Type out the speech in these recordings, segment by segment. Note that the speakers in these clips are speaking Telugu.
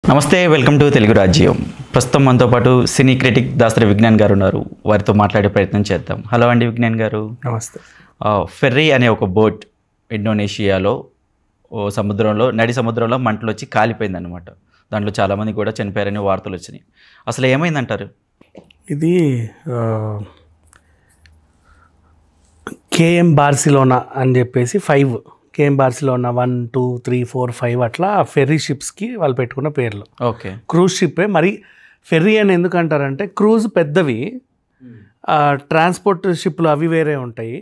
నమస్తే, వెల్కమ్ టు తెలుగు రాజ్యం. ప్రస్తుతం మనతో పాటు సినీ క్రిటిక్ దాసరి విజ్ఞాన్ గారు ఉన్నారు. వారితో మాట్లాడే ప్రయత్నం చేద్దాం. హలో అండి విజ్ఞాన్ గారు. నమస్తే. ఫెర్రీ అనే ఒక బోట్ ఇండోనేషియాలో నడి సముద్రంలో మంటలు వచ్చి కాలిపోయిందనమాట. దాంట్లో చాలామంది కూడా చనిపోయారని వార్తలు వచ్చినాయి. అసలు ఏమైందంటారు? ఇది కేఎం బార్సిలోనా అని చెప్పేసి 5 కేఎం బార్సిలోనా 1, 2, 3, 4, 5 అట్లా ఫెర్రీ షిప్స్కి వాళ్ళు పెట్టుకున్న పేర్లు. ఓకే. క్రూజ్ షిప్పే. మరి ఫెర్రీ అని ఎందుకు అంటారంటే క్రూజ్ పెద్దవి, ట్రాన్స్పోర్ట్ షిప్లు అవి వేరే ఉంటాయి.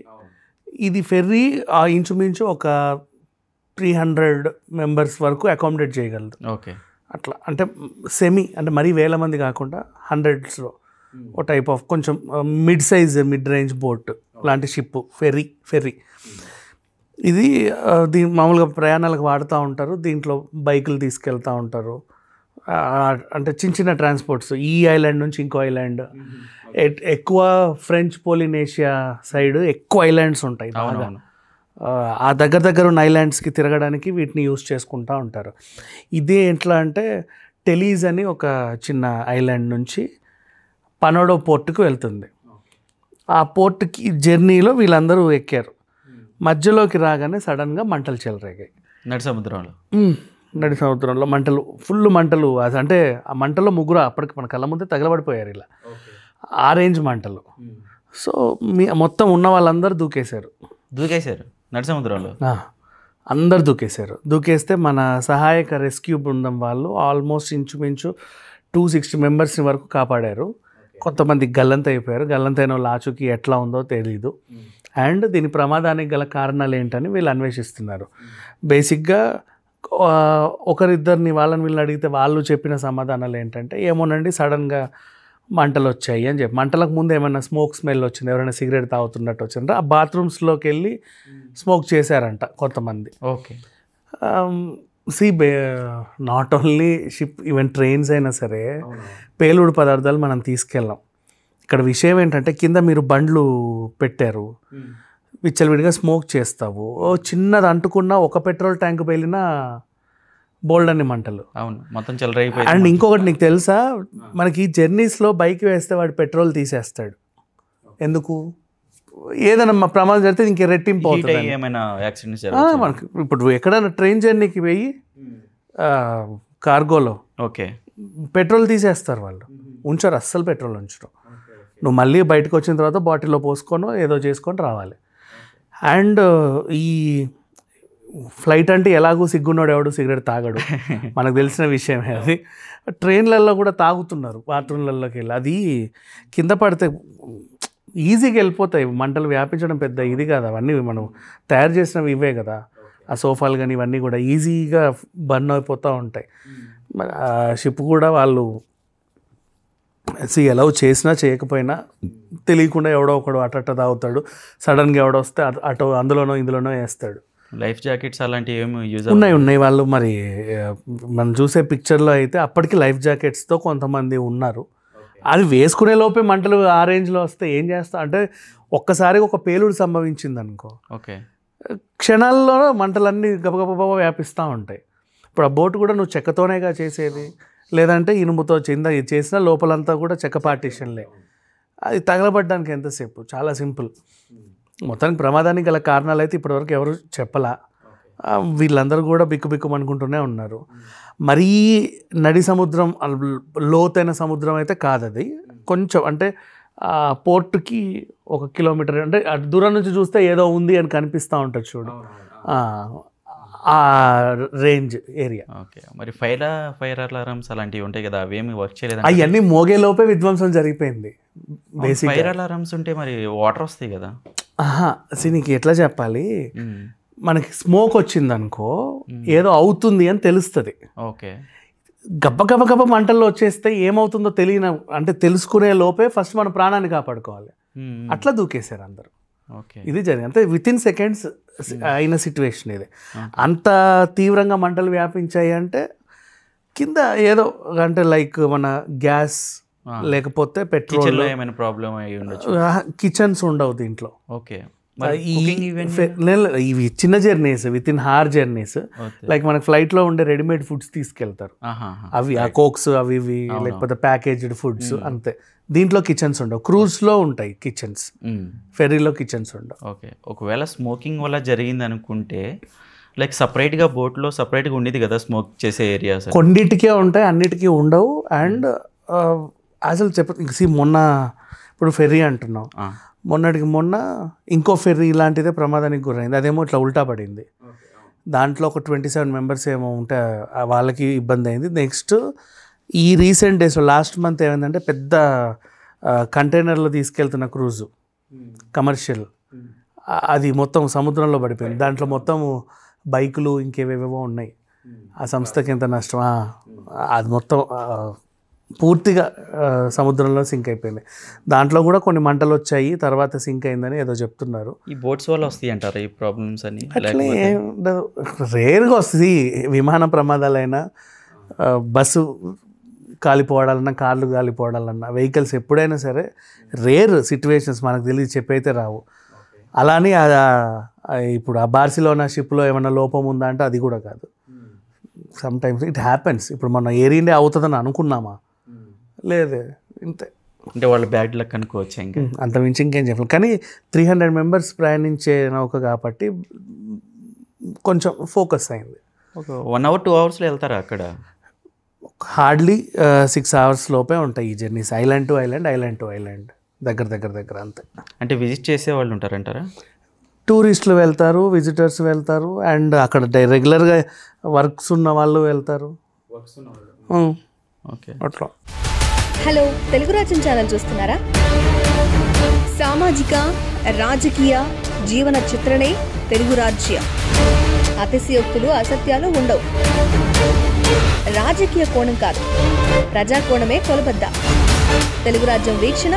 ఇది ఫెర్రీ ఇంచుమించు ఒక 300 మెంబర్స్ వరకు అకామిడేట్ చేయగలదు. ఓకే. అట్లా అంటే సెమీ, అంటే మరీ వేల మంది కాకుండా హండ్రెడ్స్లో ఓ టైప్ ఆఫ్ కొంచెం మిడ్ రేంజ్ బోట్ లాంటి షిప్ ఫెర్రీ. ఇది మామూలుగా ప్రయాణాలకు వాడుతూ ఉంటారు. దీంట్లో బైకులు తీసుకెళ్తూ ఉంటారు. అంటే చిన్న చిన్న ట్రాన్స్పోర్ట్స్, ఈ ఐలాండ్ నుంచి ఇంకో ఐలాండ్. ఎక్కువ ఫ్రెంచ్ పోలినేషియా సైడ్ ఎక్కువ ఐలాండ్స్ ఉంటాయి. ఆ దగ్గర ఉన్న ఐలాండ్స్కి తిరగడానికి వీటిని యూజ్ చేసుకుంటూ ఉంటారు. ఇదే ఎట్లా అంటే టెలీజ్ అని ఒక చిన్న ఐలాండ్ నుంచి పనోడో పోర్టుకు వెళ్తుంది. ఆ పోర్టుకి జర్నీలో వీళ్ళందరూ ఎక్కారు. మధ్యలోకి రాగానే సడన్గా మంటలు చెలరేగాయి. నడి సముద్రంలో మంటలు, ఫుల్ మంటలు. అంటే ఆ మంటల్లో ముగ్గురు అప్పటికి మన కళ్ళ ముందే తగలబడిపోయారు ఇలా. ఆ రేంజ్ మంటలు. సో మొత్తం ఉన్న వాళ్ళందరూ దూకేశారు నడి సముద్రంలో. అందరు దూకేస్తే మన సహాయక రెస్క్యూ బృందం వాళ్ళు ఆల్మోస్ట్ ఇంచుమించు 260 మెంబర్స్ని వరకు కాపాడారు. కొంతమంది గల్లంత అయిపోయారు. గల్లంతైన వాళ్ళు ఆచూకీ ఎట్లా ఉందో తెలీదు. అండ్ దీని ప్రమాదానికి గల కారణాలు ఏంటని వీళ్ళు అన్వేషిస్తున్నారు. బేసిక్గా ఒకరిద్దరిని వీళ్ళని అడిగితే వాళ్ళు చెప్పిన సమాధానాలు ఏంటంటే, ఏమోనండి సడన్గా మంటలు వచ్చాయి అని చెప్పి. మంటలకు ముందు ఏమైనా స్మోక్ స్మెల్ వచ్చింది, ఎవరైనా సిగరెట్ తాగుతున్నట్టు వచ్చిందంటే ఆ బాత్రూమ్స్లోకి వెళ్ళి స్మోక్ చేశారంట కొంతమంది. Okay. Not only ship, even trains అయినా సరే పేలుడు పదార్థాలు మనం తీసుకెళ్ళాం. ఇక్కడ విషయం ఏంటంటే కింద మీరు బండ్లు పెట్టారు, విచ్చలవిడిగా స్మోక్ చేస్తావు. చిన్నది అంటుకున్న ఒక పెట్రోల్ ట్యాంక్ పేలినా బోల్డ్ అన్ని మంటలు. అవును, మొత్తం చెలరైపోయింది. అండ్ ఇంకొకటి నీకు తెలుసా, మనకి జర్నీస్లో బైక్ వేస్తే వాడు పెట్రోల్ తీసేస్తాడు. ఎందుకు? ఏదైనా ప్రమాదం జరిగితే ఇంక రెట్టింపు అవుతుంది. మనకి ఇప్పుడు ఎక్కడైనా ట్రైన్ జర్నీకి పోయి కార్గోలో ఓకే పెట్రోల్ తీసేస్తారు వాళ్ళు, ఉంచారు, అస్సలు పెట్రోల్ ఉంచరు. నువ్వు మళ్ళీ బయటకు వచ్చిన తర్వాత బాటిల్లో పోసుకొని ఏదో చేసుకొని రావాలి. అండ్ ఈ ఫ్లైట్ అంటే ఎలాగూ సిగ్గున్నాడు, ఎవడు సిగరెట్ తాగడు, మనకు తెలిసిన విషయమే అది. ట్రైన్లలో కూడా తాగుతున్నారు బాత్రూమ్లలోకి వెళ్ళి. అది కింద పడితే ఈజీగా వెళ్ళిపోతాయి. మంటలు వ్యాపించడం పెద్ద ఇది కాదు. అవన్నీ మనం తయారు చేసినవి ఇవే కదా, ఆ సోఫాలు కానీ ఇవన్నీ కూడా ఈజీగా బర్న్ అయిపోతూ ఉంటాయి. ఆ షిప్ కూడా వాళ్ళు ఎలా చేసినా చేయకపోయినా తెలియకుండా ఎవడో ఒకడు అట్ట తాగుతాడు. సడన్గా ఎవడో వస్తే అటు అందులోనో ఇందులోనో వేస్తాడు. లైఫ్ జాకెట్స్ అలాంటివి ఏమి యూజ్ ఉన్నాయి వాళ్ళు. మరి మనం చూసే పిక్చర్లో అయితే అప్పటికి లైఫ్ జాకెట్స్తో కొంతమంది ఉన్నారు. అది వేసుకునే లోపే మంటలు ఆ రేంజ్లో వస్తే ఏం చేస్తా అంటే, ఒక్కసారిగా ఒక పేలుడు సంభవించింది అనుకో, ఓకే, క్షణాల్లో మంటలన్నీ గబగబా వ్యాపిస్తూ ఉంటాయి. ఇప్పుడు ఆ బోటు కూడా నువ్వు చెక్కతోనేగా చేసేది, లేదంటే ఇనుముతో చేసిన లోపలంతా కూడా చెక్క పార్టీషన్లే. అది తగలబడ్డానికి ఎంతసేపు? చాలా సింపుల్. మొత్తానికి ప్రమాదానికి గల కారణాలు అయితే ఇప్పటివరకు ఎవరు చెప్పలా. వీళ్ళందరూ కూడా బిక్కుమనుకుంటూనే ఉన్నారు. మరీ నడి సముద్రం, లోతైన సముద్రం అయితే కాదు అది. కొంచెం అంటే పోర్టుకి 1 కిలోమీటర్, అంటే అటు దూరం నుంచి చూస్తే ఏదో ఉంది అని కనిపిస్తూ ఉంటుంది చూడు, ఆ రేంజ్ ఏరియా. ఓకే. మరి ఫైర్ అలారమ్స్ అలాంటివి ఉంటాయి కదా, అవేమి వర్క్ చేయలేదు? అవన్నీ మోగేలోపే విధ్వంసం జరిగిపోయింది. బేసిక్ ఫైర్ అలారమ్స్ ఉంటే మరి వాటర్ వస్తాయి కదా. నీకు ఎట్లా చెప్పాలి, మనకి స్మోక్ వచ్చింది అనుకో ఏదో అవుతుంది అని తెలుస్తుంది. ఓకే. గబ్బ మంటల్లో వచ్చేస్తే ఏమవుతుందో తెలియని, అంటే తెలుసుకునే లోపే ఫస్ట్ మన ప్రాణాన్ని కాపాడుకోవాలి. అట్లా దూకేశారు అందరూ. ఇది జరిగింది అంతే, వితిన్ సెకండ్స్ అయిన సిచ్యువేషన్ ఇది. అంత తీవ్రంగా మంటలు వ్యాపించాయి అంటే కింద ఏదో అంటే లైక్ మన గ్యాస్ లేకపోతే పెట్రోల్, ఏమైనా ప్రాబ్లం అయ్యి ఉండొచ్చు. కిచెన్స్ ఉండవు దీంట్లో. ఓకే. ఇవి చిన్న journeys with in her journeys, like మనకి ఫ్లైట్లో ఉండే రెడీమేడ్ ఫుడ్స్ తీసుకెళ్తారు, అవి ఆ కోక్స్ అవి ఇవి లేకపోతే ప్యాకేజ్డ్ ఫుడ్స్ అంతే. దీంట్లో కిచెన్స్ ఉండవు, క్రూజ్లో ఉంటాయి కిచెన్స్, ఫెర్రీలో కిచెన్స్ ఉండవు. ఓకే, ఒకవేళ స్మోకింగ్ వల్ల జరిగింది అనుకుంటే లైక్ సపరేట్గా బోట్లో సపరేట్గా ఉండేది కదా స్మోక్ చేసే ఏరియాస్? కొన్నిటికే ఉంటాయి, అన్నిటికీ ఉండవు. అండ్ అసలు మొన్న ఇప్పుడు ఫెర్రీ అంటున్నాం, మొన్నటికి మొన్న ఇంకో ఫెర్రీ ఇలాంటిదే ప్రమాదానికి గురైంది, అదేమో ఇట్లా ఉల్టా పడింది. దాంట్లో ఒక 27 మెంబర్స్ ఏమో ఉంటే వాళ్ళకి ఇబ్బంది అయింది. నెక్స్ట్ ఈ రీసెంట్ డేస్లో లాస్ట్ మంత్ ఏమైందంటే పెద్ద కంటైనర్లో తీసుకెళ్తున్న క్రూజు కమర్షియల్, అది మొత్తం సముద్రంలో పడిపోయింది. దాంట్లో మొత్తం బైకులు ఇంకేవేవో ఉన్నాయి. ఆ సంస్థకి ఎంత నష్టం, అది మొత్తం పూర్తిగా సముద్రంలో సింక్ అయిపోయింది. దాంట్లో కూడా కొన్ని మంటలు వచ్చాయి, తర్వాత సింక్ అయిందని ఏదో చెప్తున్నారు. ఈ బోట్స్ వల్ల వస్తాయి అంటారా ఈ ప్రాబ్లమ్స్ అని? అట్లే రేర్గా వస్తుంది. విమాన ప్రమాదాలైనా, బస్సు కాలిపోవడాలన్నా, కార్లు కాలిపోవడాలన్నా, వెహికల్స్ ఎప్పుడైనా సరే రేర్ సిచ్యువేషన్స్, మనకు తెలియదు చెప్పైతే రావు. అలానే ఇప్పుడు ఆ బార్సిలోనా షిప్లో ఏమైనా లోపం ఉందా అంటే అది కూడా కాదు. Some times it happens. ఇప్పుడు మనం ఎయిర్ ఇండియా అవుతుందని అనుకున్నామా? లేదే, ఇంతే. అంటే వాళ్ళు బ్యాడ్ లక్ అనుకోవచ్చు, ఇంకా అంత మించి ఇంకేం చెప్పాలి. కానీ 300 మెంబర్స్ ప్రయాణించే నౌక కాబట్టి కొంచెం ఫోకస్ అయింది. ఒక 1 hour 2 hours వెళ్తారా అక్కడ? హార్డ్లీ 6 hours లోపే ఉంటాయి ఈ journeys, island to island, island to island, దగ్గర అంతే. అంటే విజిట్ చేసే వాళ్ళు ఉంటారంటారా? టూరిస్టులు వెళ్తారు, విజిటర్స్ వెళ్తారు, అండ్ అక్కడ రెగ్యులర్గా వర్క్స్ ఉన్న వాళ్ళు వెళ్తారు. ఓకే, అట్లా. హలో, తెలుగు రాజ్యం ఛానల్ చూస్తున్నారా? సామాజిక రాజకీయ జీవన చిత్రణే తెలుగు రాజ్యం. అతిశయోక్తులు అసత్యాలు ఉండవు. రాజకీయ కోణం కాదు, ప్రజా కోణమే కొలబద్ద. తెలుగు రాజ్యం వీక్షణ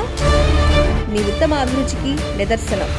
మీ ఉత్తమ అభిరుచికి నిదర్శనం.